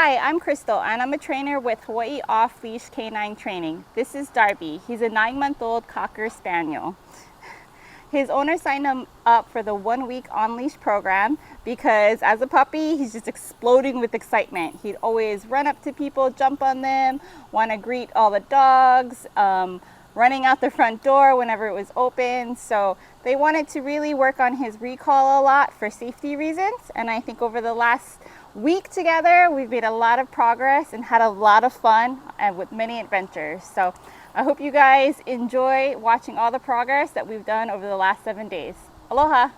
Hi, I'm Crystal, and I'm a trainer with Hawaii Off-Leash Canine Training. This is Darby. He's a 9-month-old Cocker Spaniel. His owner signed him up for the 1-week on-leash program because as a puppy, he's just exploding with excitement. He'd always run up to people, jump on them, want to greet all the dogs, running out the front door whenever it was open. So they wanted to really work on his recall a lot for safety reasons. And I think over the last week together, we've made a lot of progress and had a lot of fun and with many adventures. So I hope you guys enjoy watching all the progress that we've done over the last 7 days. Aloha!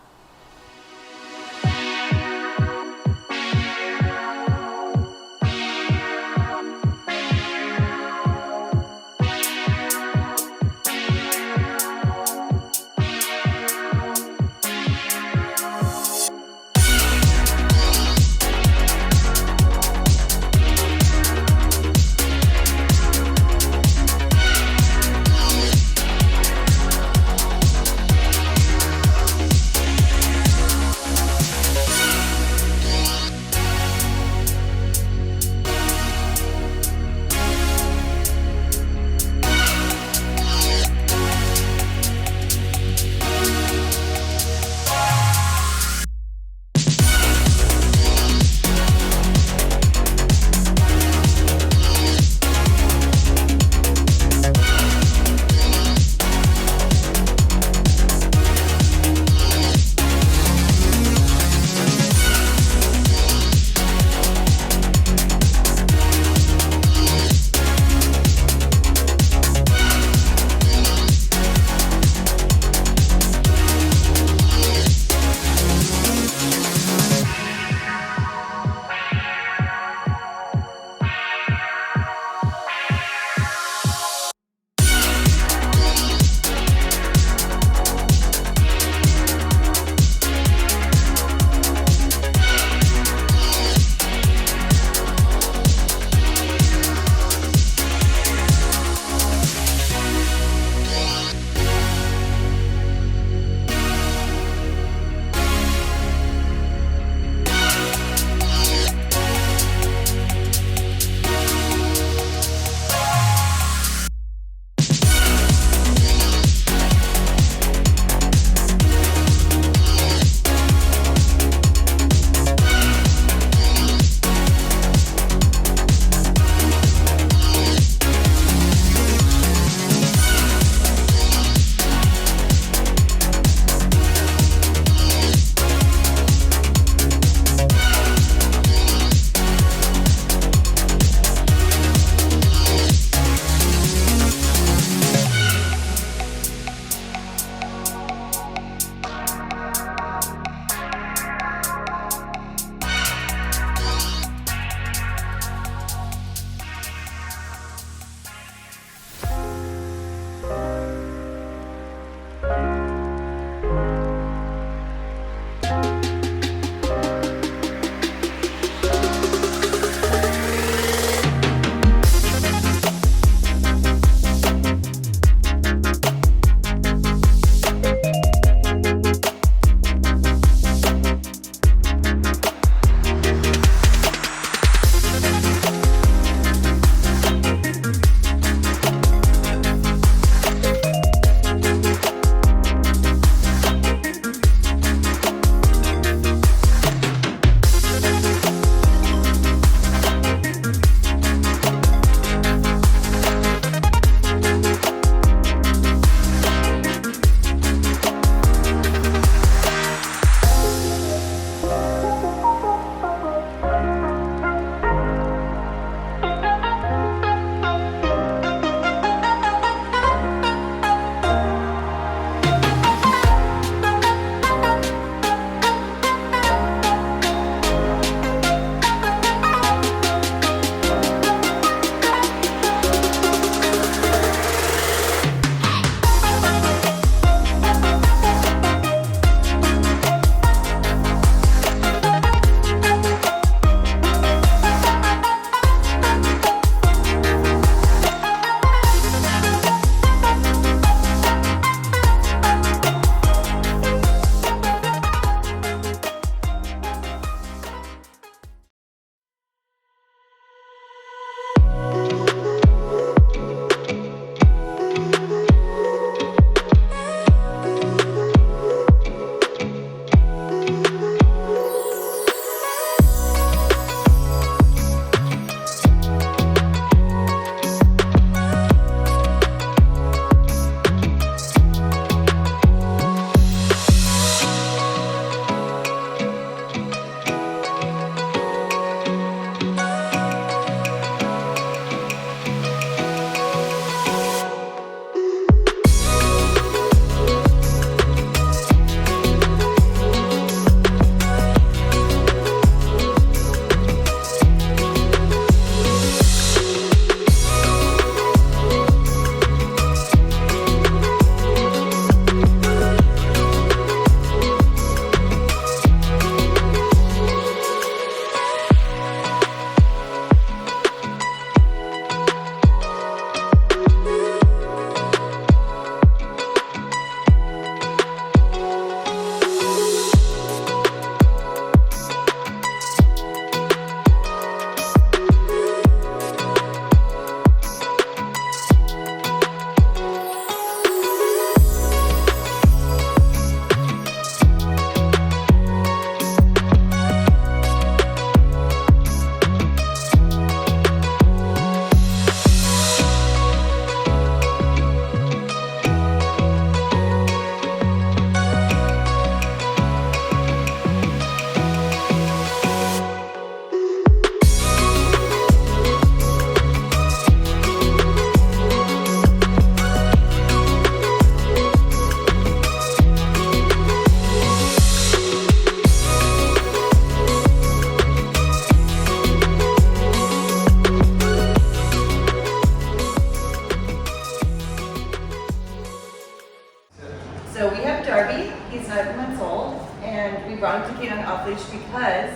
So we have Darby, he's 9 months old, and we brought him to Canine off leash because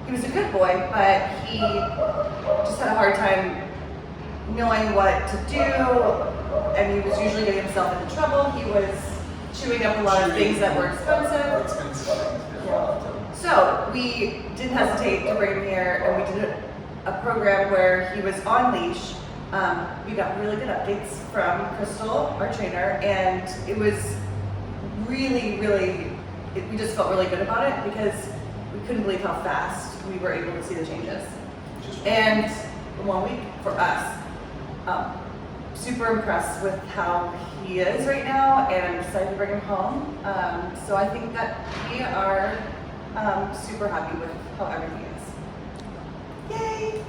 he was a good boy, but he just had a hard time knowing what to do, and he was usually getting himself into trouble. He was chewing up a lot of things that were expensive. Yeah. So we didn't hesitate to bring him here, and we did a program where he was on leash. We got really good updates from Crystal, our trainer, and it was really, we just felt really good about it because we couldn't believe how fast we were able to see the changes. And 1 week for us. Super impressed with how he is right now, and I'm excited to bring him home. So I think that we are super happy with how everything is. Yay!